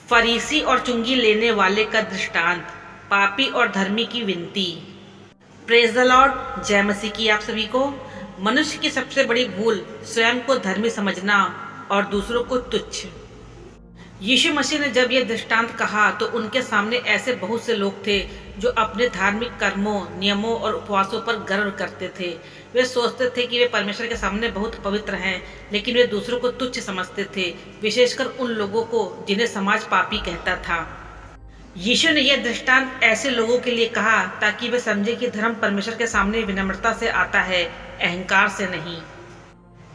फरीसी और चुंगी लेने वाले का दृष्टांत, पापी और धर्मी की विनती। प्रेज द लॉर्ड, जय मसीह की आप सभी को। मनुष्य की सबसे बड़ी भूल स्वयं को धर्मी समझना और दूसरों को तुच्छ। यीशु मसीह ने जब यह दृष्टांत कहा तो उनके सामने ऐसे बहुत से लोग थे जो अपने धार्मिक कर्मों, नियमों और उपवासों पर गर्व करते थे। वे सोचते थे कि वे परमेश्वर के सामने बहुत पवित्र हैं, लेकिन वे दूसरों को तुच्छ समझते थे, विशेषकर उन लोगों को जिन्हें समाज पापी कहता था। यीशु ने यह दृष्टांत ऐसे लोगों के लिए कहा ताकि वे समझे कि धर्म परमेश्वर के सामने विनम्रता से आता है, अहंकार से नहीं।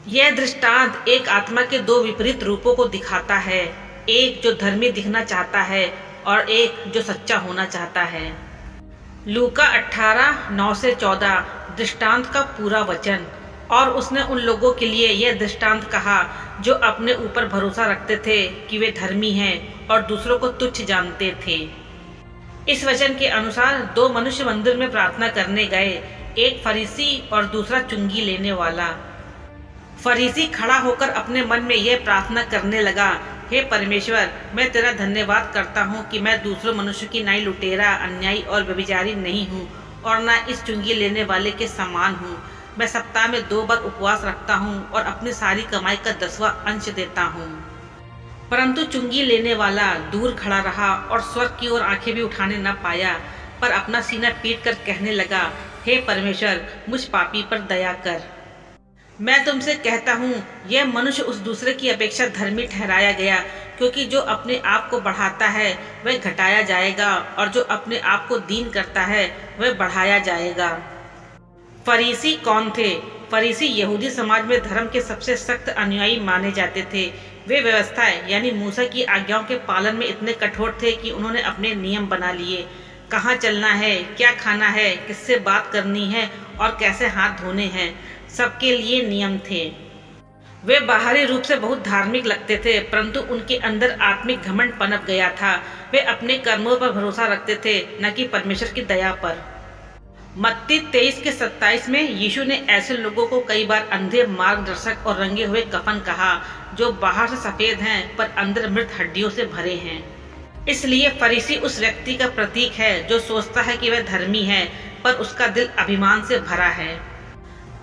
यह दृष्टांत एक आत्मा के दो विपरीत रूपों को दिखाता है, एक जो धर्मी दिखना चाहता है और एक जो सच्चा होना चाहता है। लूका 18:9-14 दृष्टांत का पूरा वचन। और उसने उन लोगों के लिए यह दृष्टांत कहा जो अपने ऊपर भरोसा रखते थे कि वे धर्मी हैं और दूसरों को तुच्छ जानते थे। इस वचन के अनुसार दो मनुष्य मंदिर में प्रार्थना करने गए, एक फरीसी और दूसरा चुंगी लेने वाला। फरीसी खड़ा होकर अपने मन में यह प्रार्थना करने लगा, हे परमेश्वर, मैं तेरा धन्यवाद करता हूँ कि मैं दूसरों मनुष्य की नाई लुटेरा, अन्यायी और व्यभिचारी नहीं हूँ और न इस चुंगी लेने वाले के समान हूँ। मैं सप्ताह में 2 बार उपवास रखता हूँ और अपनी सारी कमाई का 10वां अंश देता हूँ। परंतु चुंगी लेने वाला दूर खड़ा रहा और स्वर्ग की ओर आंखें भी उठाने न पाया, पर अपना सीना पीट कर कहने लगा, हे परमेश्वर, मुझ पापी पर दया कर। मैं तुमसे कहता हूँ, यह मनुष्य उस दूसरे की अपेक्षा धर्मी ठहराया गया, क्योंकि जो अपने आप को बढ़ाता है वह घटाया जाएगा और जो अपने आप को दीन करता है वह बढ़ाया जाएगा। फरीसी कौन थे? फरीसी यहूदी समाज में धर्म के सबसे सख्त अनुयायी माने जाते थे। वे व्यवस्था यानी मूसा की आज्ञाओं के पालन में इतने कठोर थे कि उन्होंने अपने नियम बना लिए। कहाँ चलना है, क्या खाना है, किससे बात करनी है और कैसे हाथ धोने हैं, सबके लिए नियम थे। वे बाहरी रूप से बहुत धार्मिक लगते थे, परंतु उनके अंदर आत्मिक घमंड पनप गया था। वे अपने कर्मों पर भरोसा रखते थे, न कि परमेश्वर की दया पर। मत्ती 23:27 में यीशु ने ऐसे लोगों को कई बार अंधे, मार्गदर्शक और रंगे हुए कफन कहा, जो बाहर से सफेद हैं पर अंदर मृत हड्डियों से भरे हैं। इसलिए फरीसी उस व्यक्ति का प्रतीक है जो सोचता है कि वह धर्मी है, पर उसका दिल अभिमान से भरा है।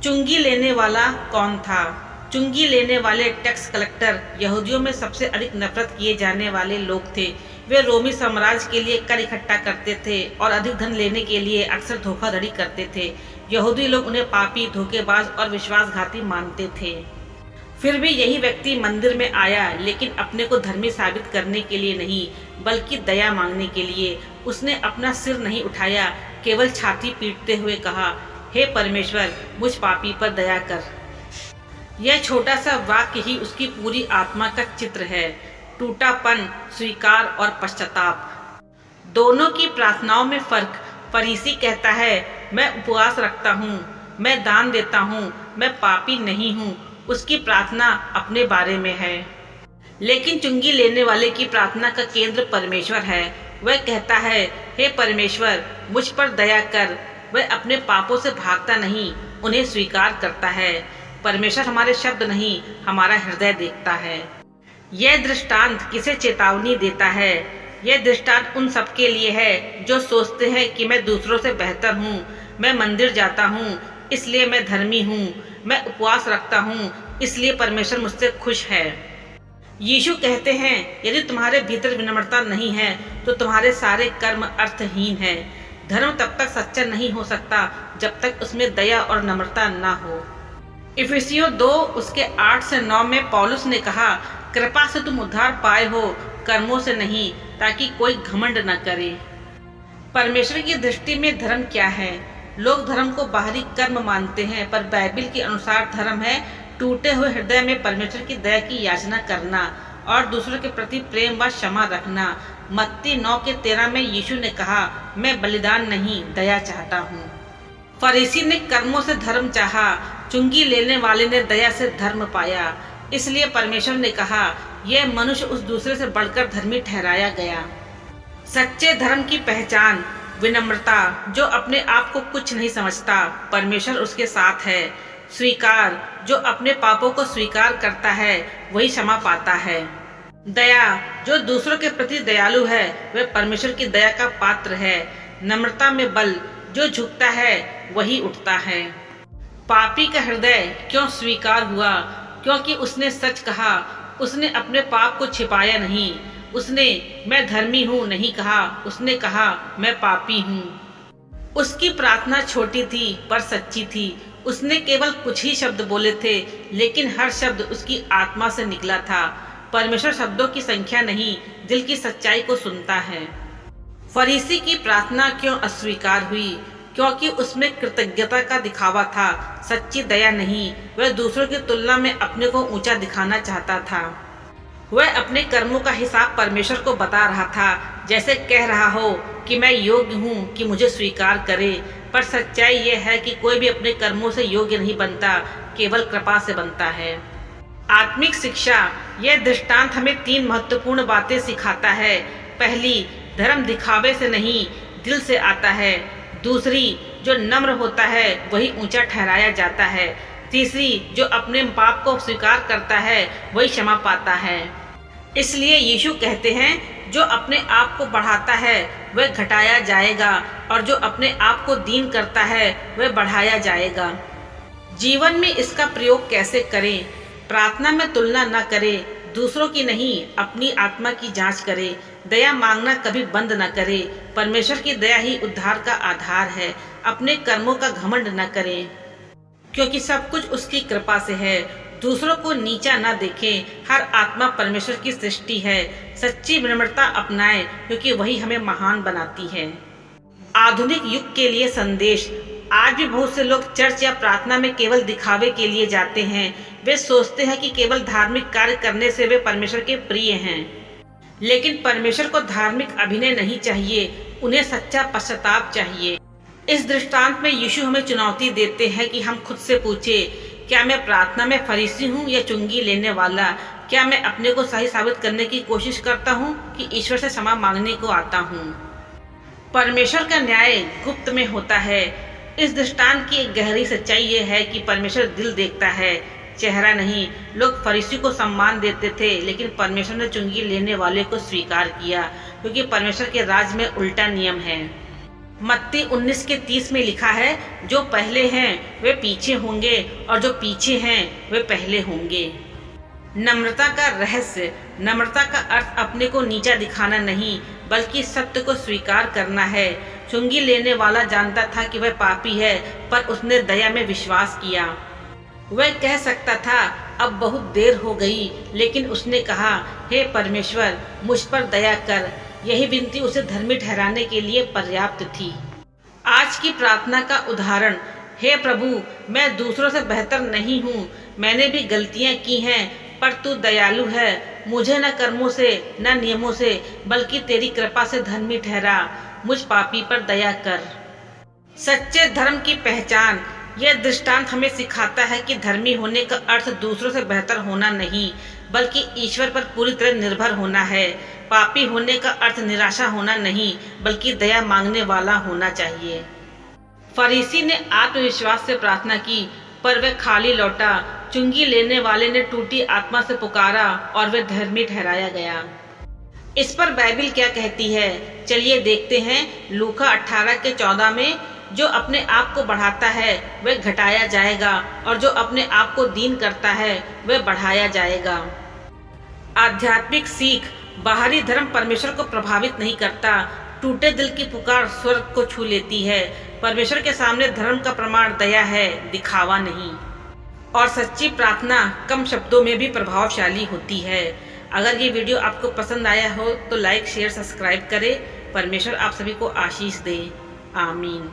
चुंगी लेने वाला कौन था? चुंगी लेने वाले टैक्स कलेक्टर यहूदियों में सबसे अधिक नफरत किए जाने वाले लोग थे। वे रोमी साम्राज्य के लिए कर इकट्ठा करते थे और अधिक धन लेने के लिए अक्सर धोखाधड़ी करते थे। यहूदी लोग उन्हें पापी, धोखेबाज और विश्वासघाती मानते थे। फिर भी यही व्यक्ति मंदिर में आया, लेकिन अपने को धर्मी साबित करने के लिए नहीं, बल्कि दया मांगने के लिए। उसने अपना सिर नहीं उठाया, केवल छाती पीटते हुए कहा, हे परमेश्वर, मुझ पापी पर दया कर। यह छोटा सा वाक्य ही उसकी पूरी आत्मा का चित्र है। टूटापन, स्वीकार और पश्चाताप, दोनों की प्रार्थनाओं में फर्क। फरीसी कहता है, मैं उपवास रखता हूँ, मैं दान देता हूँ, मैं पापी नहीं हूँ। उसकी प्रार्थना अपने बारे में है। लेकिन चुंगी लेने वाले की प्रार्थना का केंद्र परमेश्वर है। वह कहता है, हे परमेश्वर, मुझ पर दया कर। वह अपने पापों से भागता नहीं, उन्हें स्वीकार करता है। परमेश्वर हमारे शब्द नहीं, हमारा हृदय देखता है। यह दृष्टांत किसे चेतावनी देता है? यह दृष्टांत उन सबके लिए है जो सोचते हैं कि मैं दूसरों से बेहतर हूँ, मैं मंदिर जाता हूँ इसलिए मैं धर्मी हूँ, मैं उपवास रखता हूँ इसलिए परमेश्वर मुझसे खुश है। यीशु कहते हैं, यदि तुम्हारे भीतर विनम्रता नहीं है तो तुम्हारे सारे कर्म अर्थहीन हैं। धर्म तब तक सच्चा नहीं हो सकता जब तक उसमें दया और नम्रता ना हो। इफिसियों 2:8-9 में पौलुस ने कहा, कृपा से तुम उद्धार पाए हो, कर्मों से नहीं, ताकि कोई घमंड न करे। परमेश्वर की दृष्टि में धर्म क्या है? लोग धर्म को बाहरी कर्म मानते हैं, पर बाइबल के अनुसार धर्म है टूटे हुए हृदय में परमेश्वर की दया की याचना करना और दूसरों के प्रति प्रेम व क्षमा रखना। मत्ती 9:13 में यीशु ने कहा, मैं बलिदान नहीं, दया चाहता हूँ। फरीसी ने कर्मों से धर्म चाहा, चुंगी लेने वाले ने दया से धर्म पाया। इसलिए परमेश्वर ने कहा, यह मनुष्य उस दूसरे से बढ़कर धर्मी ठहराया गया। सच्चे धर्म की पहचान विनम्रता, जो अपने आप को कुछ नहीं समझता, परमेश्वर उसके साथ है। स्वीकार, जो अपने पापों को स्वीकार करता है वही क्षमा पाता है। दया, जो दूसरों के प्रति दयालु है वह परमेश्वर की दया का पात्र है। नम्रता में बल, जो झुकता है वही उठता है। पापी का हृदय क्यों स्वीकार हुआ? क्योंकि उसने सच कहा, उसने अपने पाप को छिपाया नहीं। उसने मैं धर्मी हूँ नहीं कहा, उसने कहा मैं पापी हूँ। उसकी प्रार्थना छोटी थी पर सच्ची थी। उसने केवल कुछ ही शब्द बोले थे, लेकिन हर शब्द उसकी आत्मा से निकला था। परमेश्वर शब्दों की संख्या नहीं, दिल की सच्चाई को सुनता है। फरीसी की प्रार्थना क्यों अस्वीकार हुई? क्योंकि उसमें कृतज्ञता का दिखावा था, सच्ची दया नहीं। वह दूसरों की तुलना में अपने को ऊंचा दिखाना चाहता था। वह अपने कर्मों का हिसाब परमेश्वर को बता रहा था, जैसे कह रहा हो कि मैं योग्य हूँ कि मुझे स्वीकार करे। पर सच्चाई यह है कि कोई भी अपने कर्मों से योग्य नहीं बनता, केवल कृपा से बनता है। आत्मिक शिक्षा, यह दृष्टांत हमें 3 महत्वपूर्ण बातें सिखाता है। पहली, धर्म दिखावे से नहीं दिल से आता है। दूसरी, जो नम्र होता है वही ऊंचा ठहराया जाता है। तीसरी, जो अपने पाप को स्वीकार करता है वही क्षमा पाता है। इसलिए यीशु कहते हैं, जो अपने आप को बढ़ाता है वह घटाया जाएगा, और जो अपने आप को दीन करता है वह बढ़ाया जाएगा। जीवन में इसका प्रयोग कैसे करें? प्रार्थना में तुलना न करें, दूसरों की नहीं अपनी आत्मा की जांच करें। दया मांगना कभी बंद न करें, परमेश्वर की दया ही उद्धार का आधार है। अपने कर्मों का घमंड न करें, क्योंकि सब कुछ उसकी कृपा से है। दूसरों को नीचा न देखें, हर आत्मा परमेश्वर की सृष्टि है। सच्ची विनम्रता अपनाएं, क्योंकि वही हमें महान बनाती है। आधुनिक युग के लिए संदेश, आज भी बहुत से लोग चर्च या प्रार्थना में केवल दिखावे के लिए जाते हैं। वे सोचते हैं कि केवल धार्मिक कार्य करने से वे परमेश्वर के प्रिय हैं, लेकिन परमेश्वर को धार्मिक अभिनय नहीं चाहिए, उन्हें सच्चा पश्चाताप चाहिए। इस दृष्टांत में यीशु हमें चुनौती देते हैं कि हम खुद से पूछे, क्या मैं प्रार्थना में फरीसी हूँ या चुंगी लेने वाला? क्या मैं अपने को सही साबित करने की कोशिश करता हूँ कि ईश्वर से क्षमा मांगने को आता हूँ? परमेश्वर का न्याय गुप्त में होता है। इस दृष्टांत की एक गहरी सच्चाई ये है कि परमेश्वर दिल देखता है, चेहरा नहीं। लोग फरीसी को सम्मान देते थे, लेकिन परमेश्वर ने चुंगी लेने वाले को स्वीकार किया, क्योंकि परमेश्वर के राज में उल्टा नियम है। मत्ती 19:30 में लिखा है, जो पहले हैं वे पीछे होंगे, और जो पीछे हैं वे पहले होंगे। नम्रता का रहस्य, नम्रता का अर्थ अपने को नीचा दिखाना नहीं, बल्कि सत्य को स्वीकार करना है। चुंगी लेने वाला जानता था कि वह पापी है, पर उसने दया में विश्वास किया। वह कह सकता था, अब बहुत देर हो गई, लेकिन उसने कहा, हे परमेश्वर, मुझ पर दया कर। यही विनती उसे धर्मी ठहराने के लिए पर्याप्त थी। आज की प्रार्थना का उदाहरण, हे प्रभु, मैं दूसरों से बेहतर नहीं हूँ, मैंने भी गलतियाँ की हैं, पर तू दयालु है। मुझे न कर्मों से न नियमों से, बल्कि तेरी कृपा से धर्मी ठहरा। मुझ पापी पर दया कर। सच्चे धर्म की पहचान, यह दृष्टांत हमें सिखाता है कि धर्मी होने का अर्थ दूसरों से बेहतर होना नहीं, बल्कि ईश्वर पर पूरी तरह निर्भर होना है। पापी होने का अर्थ निराशा होना नहीं, बल्कि दया मांगने वाला होना चाहिए। फरीसी ने आत्मविश्वास से प्रार्थना की, पर वह खाली लौटा। चुंगी लेने वाले ने टूटी आत्मा से पुकारा, और वह धर्मी ठहराया गया। इस पर बाइबल क्या कहती है, चलिए देखते हैं। लूका 18:14 में, जो अपने आप को बढ़ाता है वह घटाया जाएगा, और जो अपने आप को दीन करता है वह बढ़ाया जाएगा। आध्यात्मिक सीख, बाहरी धर्म परमेश्वर को प्रभावित नहीं करता। टूटे दिल की पुकार स्वर्ग को छू लेती है। परमेश्वर के सामने धर्म का प्रमाण दया है, दिखावा नहीं। और सच्ची प्रार्थना कम शब्दों में भी प्रभावशाली होती है। अगर ये वीडियो आपको पसंद आया हो तो लाइक, शेयर, सब्सक्राइब करें। परमेश्वर आप सभी को आशीष दे। आमीन।